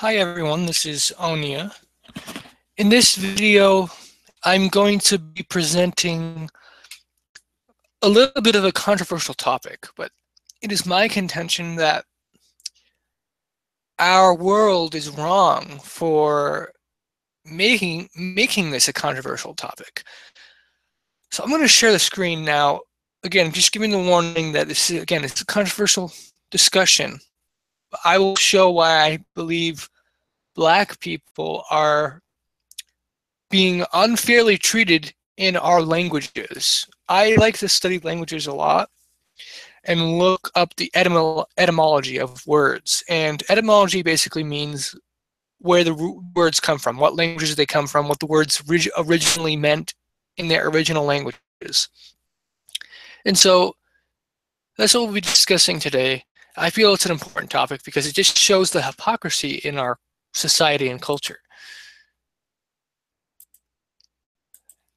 Hi everyone, this is Onia. In this video, I'm going to be presenting a little bit of a controversial topic, but it is my contention that our world is wrong for making this a controversial topic. So I'm going to share the screen now. Again, just giving the warning that this is, again, it's a controversial discussion. I will show why I believe Black people are being unfairly treated in our languages. I like to study languages a lot and look up the etymology of words. And etymology basically means where the words come from, what languages they come from, what the words originally meant in their original languages. And so that's what we'll be discussing today. I feel it's an important topic because it just shows the hypocrisy in our society and culture.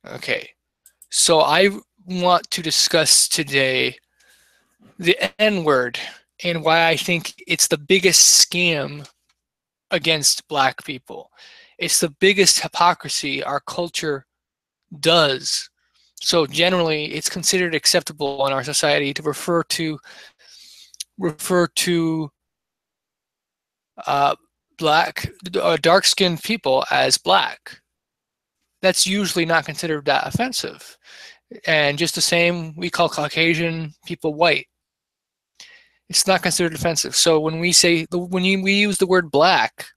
Okay, so I want to discuss today the N-word and why I think it's the biggest scam against Black people. It's the biggest hypocrisy our culture does. So generally, it's considered acceptable in our society to refer to dark-skinned people as Black. That's usually not considered that offensive. And just the same, we call Caucasian people white. It's not considered offensive. So when we use the word Black,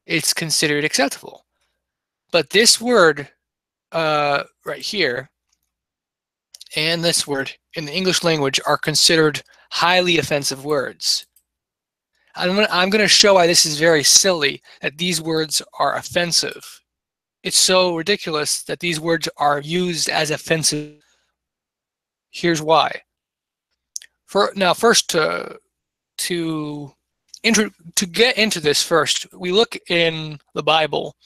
it's considered acceptable. But this word right here and this word in the English language are considered highly offensive words. I'm going to show why this is very silly, that these words are offensive. It's so ridiculous that these words are used as offensive. Here's why. First to get into this first, we look in the Bible,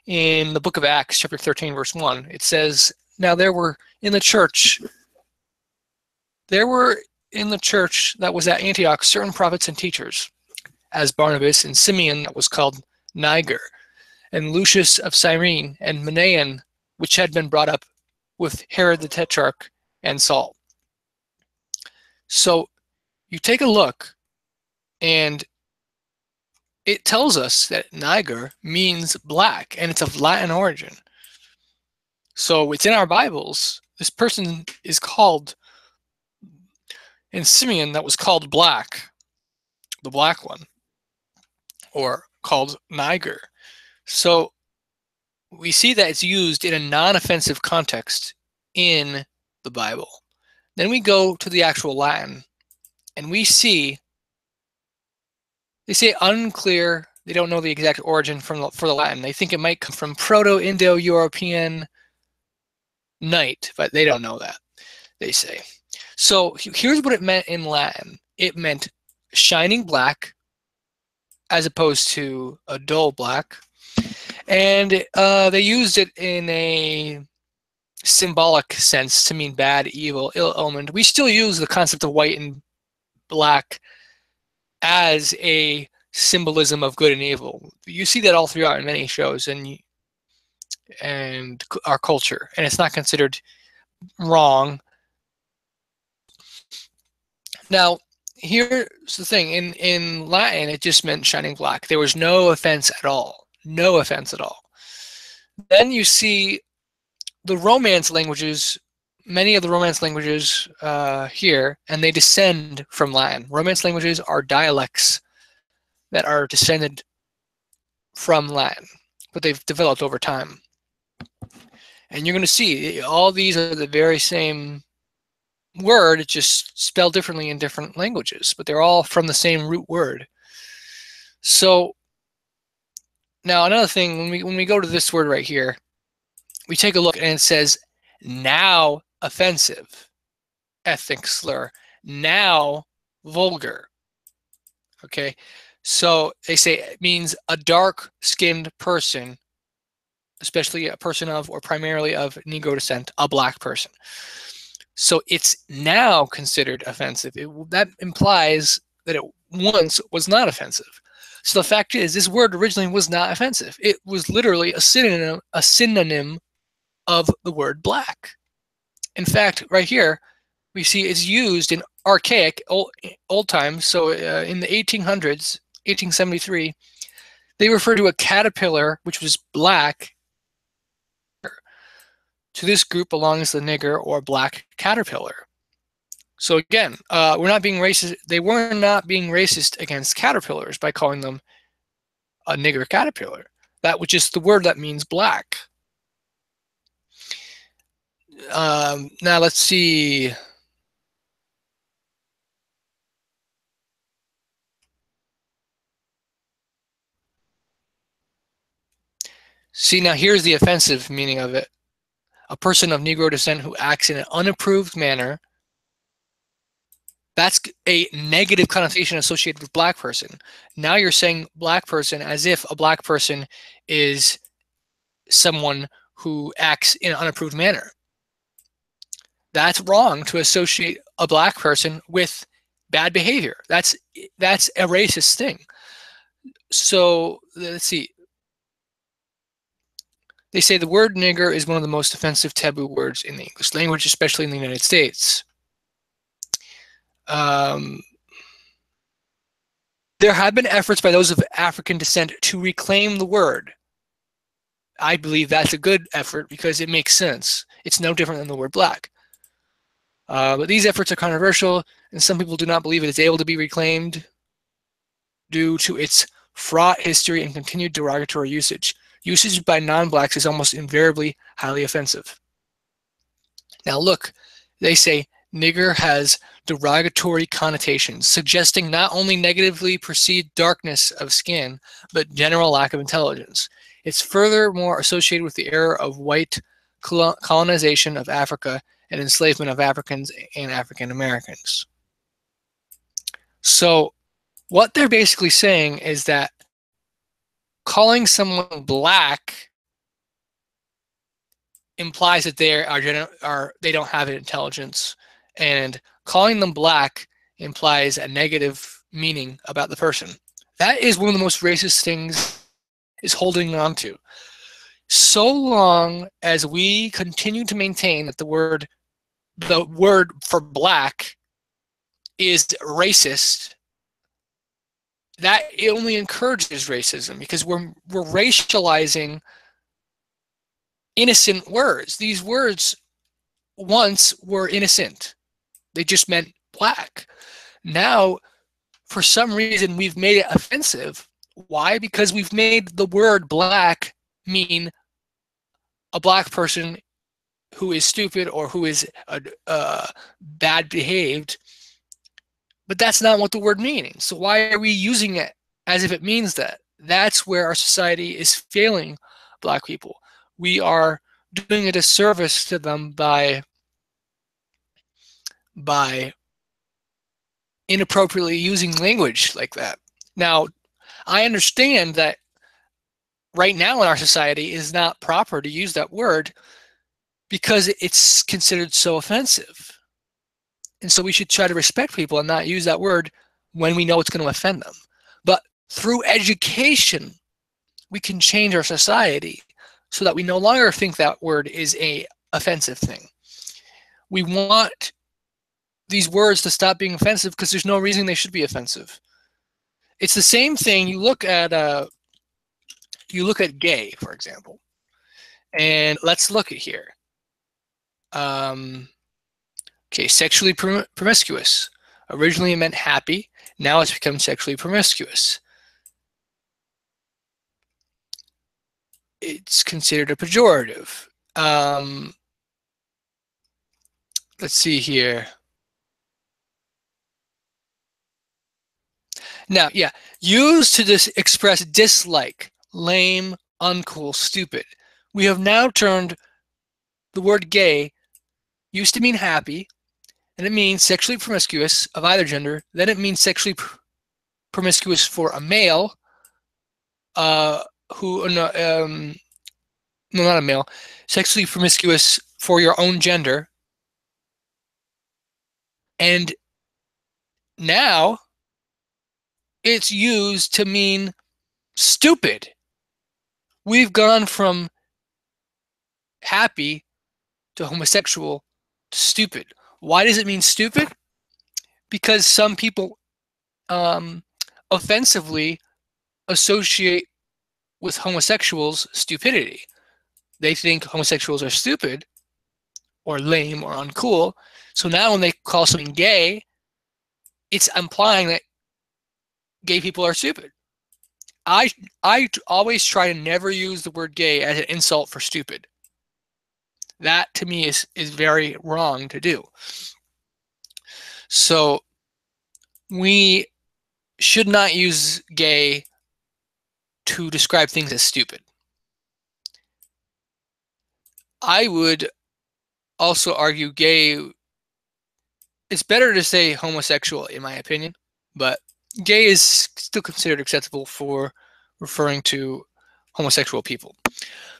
in the book of Acts, chapter 13, verse 1. It says, now there were in the church that was at Antioch certain prophets and teachers, as Barnabas and Simeon that was called Niger, and Lucius of Cyrene, and Manaen, which had been brought up with Herod the Tetrarch and Saul. So you take a look, and it tells us that Niger means black, and it's of Latin origin. So it's in our Bibles. This person is called, and Simeon that was called Black, the black one, or called Niger. So we see that it's used in a non-offensive context in the Bible. Then we go to the actual Latin, and we see they say unclear. They don't know the exact origin for the Latin. They think it might come from Proto-Indo-European night, but they don't know that, they say. So here's what it meant in Latin. It meant shining black as opposed to a dull black. And they used it in a symbolic sense to mean bad, evil, ill-omened. We still use the concept of white and black as a symbolism of good and evil. You see that all throughout in many shows and our culture, and it's not considered wrong. Now, here's the thing. In Latin, it just meant shining black. There was no offense at all. No offense at all. Then you see the Romance languages, many of the Romance languages here, and they descend from Latin. Romance languages are dialects that are descended from Latin, but they've developed over time. And you're going to see all these are the very same word, it's just spelled differently in different languages, but they're all from the same root word. So now another thing, when we go to this word right here, we take a look and it says now offensive, ethnic slur, now vulgar. Okay, so they say it means a dark-skinned person, especially a person of or primarily of Negro descent, a black person. So it's now considered offensive. That implies that it once was not offensive. So the fact is, this word originally was not offensive. It was literally a synonym of the word black. In fact, right here, we see it's used in archaic old times. So in the 1800s, 1873, they refer to a caterpillar which was black. To this group belongs the nigger or black caterpillar. So again, we're not being racist. They were not being racist against caterpillars by calling them a nigger caterpillar. That was just the word that means black. Now let's see. See, now here's the offensive meaning of it. A person of Negro descent who acts in an unapproved manner. That's a negative connotation associated with black person. Now you're saying black person as if a black person is someone who acts in an unapproved manner. That's wrong to associate a black person with bad behavior. That's a racist thing. So let's see. They say the word nigger is one of the most offensive taboo words in the English language, especially in the United States. There have been efforts by those of African descent to reclaim the word. I believe that's a good effort because it makes sense. It's no different than the word black. But these efforts are controversial, and some people do not believe it is able to be reclaimed due to its fraught history and continued derogatory usage. Usage by non-blacks is almost invariably highly offensive. Now look, they say nigger has derogatory connotations, suggesting not only negatively perceived darkness of skin, but general lack of intelligence. It's furthermore associated with the era of white colonization of Africa and enslavement of Africans and African Americans. So what they're basically saying is that calling someone black implies that they don't have intelligence, and calling them black implies a negative meaning about the person. That is one of the most racist things is holding on to. So long as we continue to maintain that the word for black is racist, that it only encourages racism because we're racializing innocent words. These words once were innocent. They just meant black. Now, for some reason, we've made it offensive. Why? Because we've made the word black mean a black person who is stupid or who is bad behaved. But that's not what the word means. So why are we using it as if it means that? That's where our society is failing black people. We are doing a disservice to them by inappropriately using language like that. Now, I understand that right now in our society is not proper to use that word because it's considered so offensive. And so we should try to respect people and not use that word when we know it's going to offend them. But through education, we can change our society so that we no longer think that word is an offensive thing. We want these words to stop being offensive because there's no reason they should be offensive. It's the same thing. You look at gay, for example, and let's look at here. Okay, sexually promiscuous. Originally it meant happy. Now it's become sexually promiscuous. It's considered a pejorative. Let's see here. Now, yeah, used to express dislike, lame, uncool, stupid. We have now turned the word gay, used to mean happy, and it means sexually promiscuous of either gender. Then it means sexually promiscuous for a male, no, not a male, sexually promiscuous for your own gender. And now it's used to mean stupid. We've gone from happy to homosexual to stupid. Why does it mean stupid? Because some people um, offensively associate with homosexuals stupidity. They think homosexuals are stupid or lame or uncool. So now when they call something gay, it's implying that gay people are stupid. I I always try to never use the word gay as an insult for stupid. That to me is very wrong to do. So we should not use gay to describe things as stupid. I would also argue gay, it's better to say homosexual in my opinion, but gay is still considered acceptable for referring to homosexual people.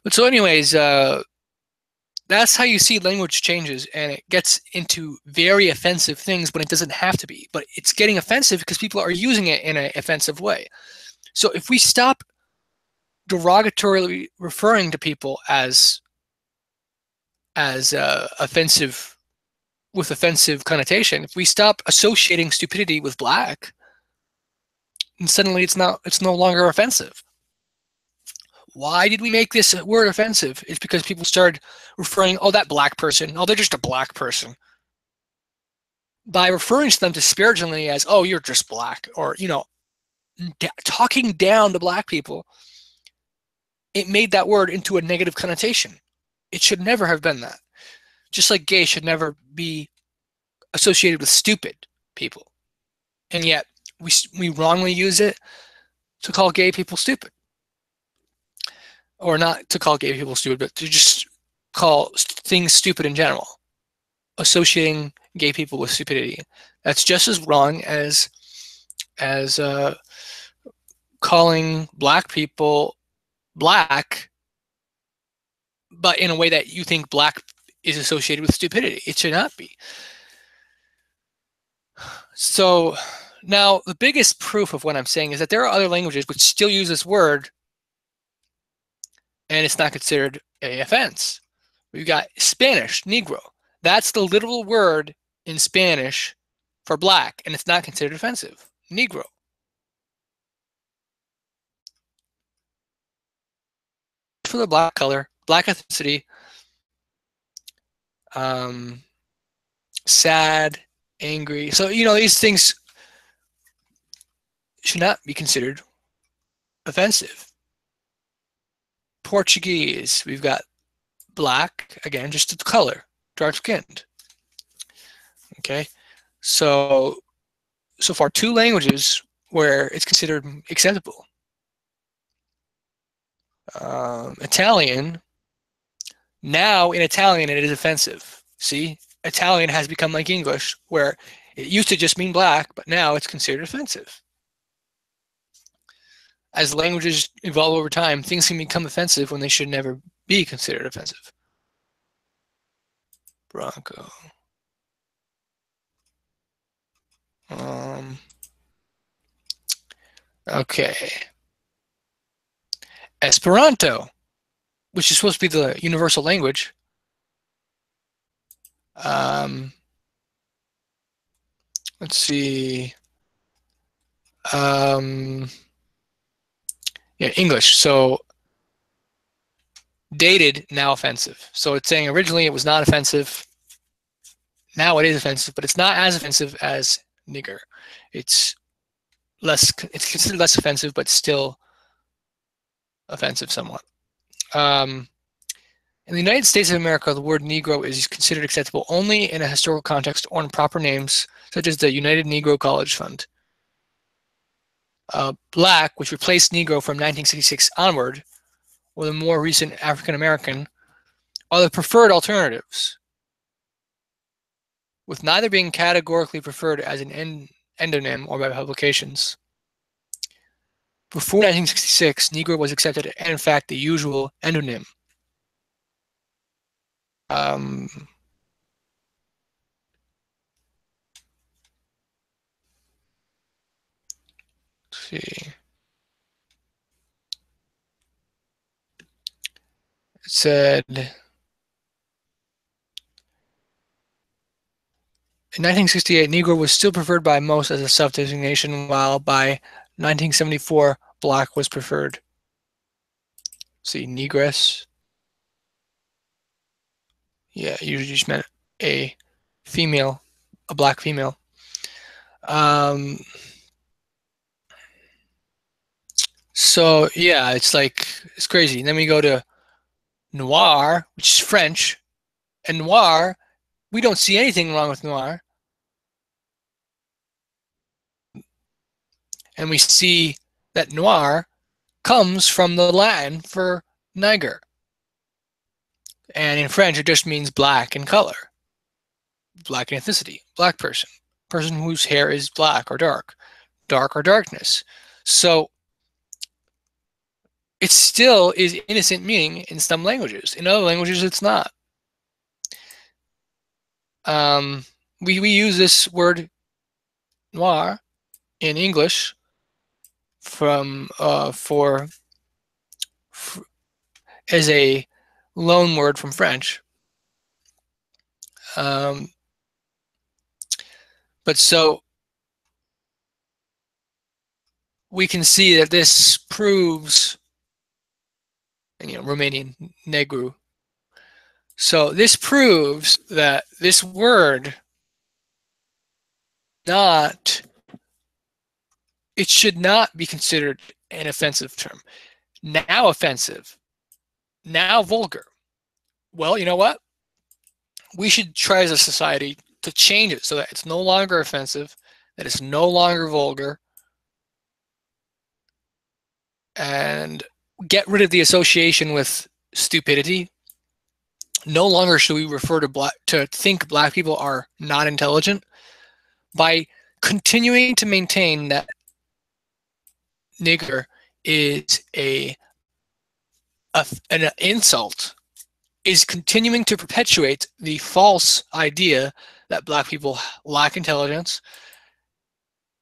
But so anyways, that's how you see language changes, and it gets into very offensive things when it doesn't have to be. But it's getting offensive because people are using it in an offensive way. So if we stop derogatorily referring to people as offensive with offensive connotation, if we stop associating stupidity with black, and suddenly it's no longer offensive. Why did we make this word offensive? It's because people started referring, oh, that black person, oh, they're just a black person. By referring to them disparagingly as, oh, you're just black, or, talking down to black people, it made that word into a negative connotation. It should never have been that. Just like gay should never be associated with stupid people. And yet we wrongly use it to call gay people stupid. Or not to call gay people stupid, but to just call things stupid in general, associating gay people with stupidity. That's just as wrong as calling black people black, but in a way that you think black is associated with stupidity. It should not be. So now the biggest proof of what I'm saying is that there are other languages which still use this word and it's not considered an offense. We've got Spanish, Negro. That's the literal word in Spanish for black, and it's not considered offensive. Negro. For the black color, black ethnicity, um, sad, angry. So, these things should not be considered offensive. Portuguese, we've got black, again, just the color, dark skinned. Okay, so far, two languages where it's considered acceptable. Italian, now in Italian it is offensive. See, Italian has become like English, where it used to just mean black, but now it's considered offensive. As languages evolve over time, things can become offensive when they should never be considered offensive. Bronco. Okay. Esperanto, which is supposed to be the universal language. Let's see. Yeah, English. So dated, now offensive. So it's saying originally it was not offensive. Now it is offensive, but it's not as offensive as nigger. It's considered less offensive, but still offensive somewhat. In the United States of America, the word Negro is considered acceptable only in a historical context or in proper names, such as the United Negro College Fund. Black, which replaced Negro from 1966 onward, or the more recent African American, are the preferred alternatives, with neither being categorically preferred as an endonym or by publications. Before 1966, Negro was accepted and in fact the usual endonym. see. It said in 1968, Negro was still preferred by most as a self-designation, while by 1974, Black was preferred. See, Negress. Yeah, usually just meant a female, a Black female. So yeah, it's like, it's crazy. And then we go to noir, which is French, and noir, we don't see anything wrong with noir. And we see that noir comes from the Latin for niger. And in French, it just means black in color, black in ethnicity, black person whose hair is black or dark or darkness. So it still is innocent meaning in some languages. In other languages, it's not. We use this word noir in English from for as a loan word from French. But so we can see that this proves, you know, Romanian negru. So this proves that this word it should not be considered an offensive term. Now offensive, now vulgar. Well, you know what? We should try as a society to change it so that it's no longer offensive, that it's no longer vulgar, and get rid of the association with stupidity. No longer should we refer to think black people are not intelligent by continuing to maintain that nigger is an insult, is continuing to perpetuate the false idea that black people lack intelligence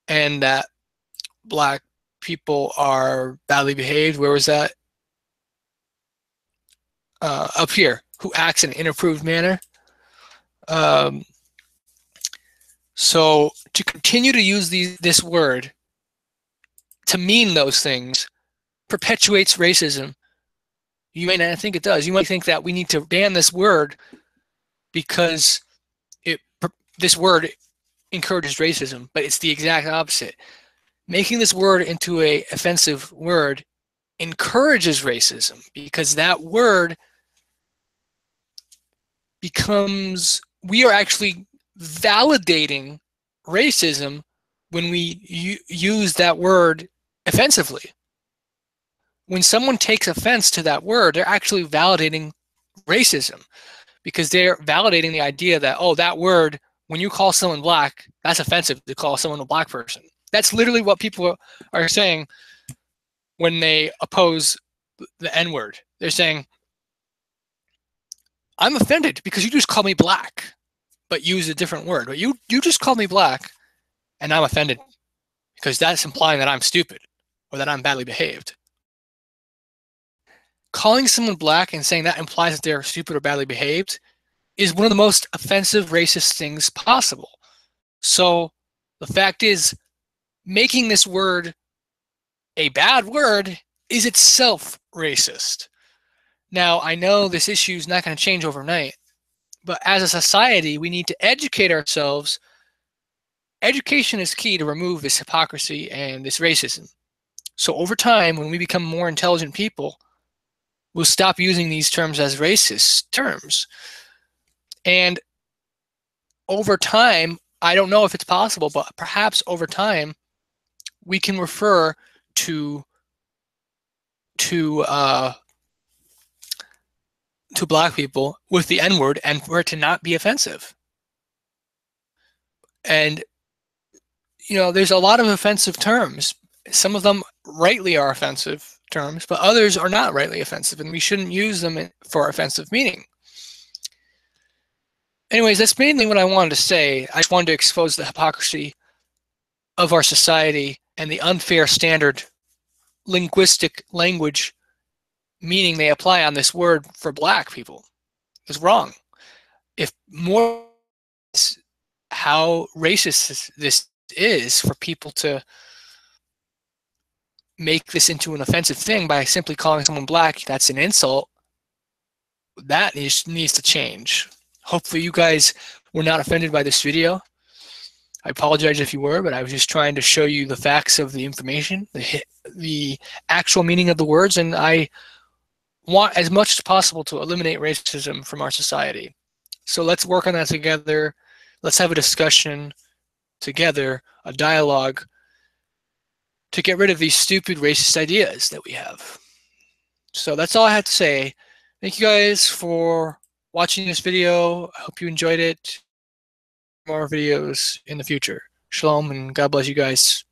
and that black people are badly behaved. Where was that? Up here, who acts in an inapproved manner. So to continue to use this word to mean those things perpetuates racism. You may not think it does. You might think that we need to ban this word because this word encourages racism, but it's the exact opposite. Making this word into an offensive word encourages racism because that word becomes, we are actually validating racism when we use that word offensively. When someone takes offense to that word, they're actually validating racism because they're validating the idea that, oh, that word, when you call someone black, that's offensive to call someone a black person. That's literally what people are saying when they oppose the N-word. They're saying, I'm offended because you just called me black, but use a different word. But you just called me black, and I'm offended because that's implying that I'm stupid or that I'm badly behaved. Calling someone black and saying that implies that they're stupid or badly behaved is one of the most offensive racist things possible. So the fact is, making this word a bad word is itself racist. Now, I know this issue is not going to change overnight, but as a society, we need to educate ourselves. Education is key to remove this hypocrisy and this racism. So over time, when we become more intelligent people, we'll stop using these terms as racist terms. And over time, I don't know if it's possible, but perhaps over time, we can refer to black people with the N-word and for it to not be offensive. And, you know, there's a lot of offensive terms. Some of them rightly are offensive terms, but others are not rightly offensive, and we shouldn't use them for offensive meaning. Anyways, that's mainly what I wanted to say. I just wanted to expose the hypocrisy of our society and the unfair standard linguistic language meaning they apply on this word for black people is wrong. If more how racist this is for people to make this into an offensive thing by simply calling someone black, that's an insult, that needs to change. Hopefully you guys were not offended by this video. I apologize if you were, but I was just trying to show you the facts of the information, the actual meaning of the words, and I want as much as possible to eliminate racism from our society. So let's work on that together. Let's have a discussion together, a dialogue, to get rid of these stupid racist ideas that we have. So that's all I had to say. Thank you guys for watching this video. I hope you enjoyed it. More videos in the future. Shalom and God bless you guys.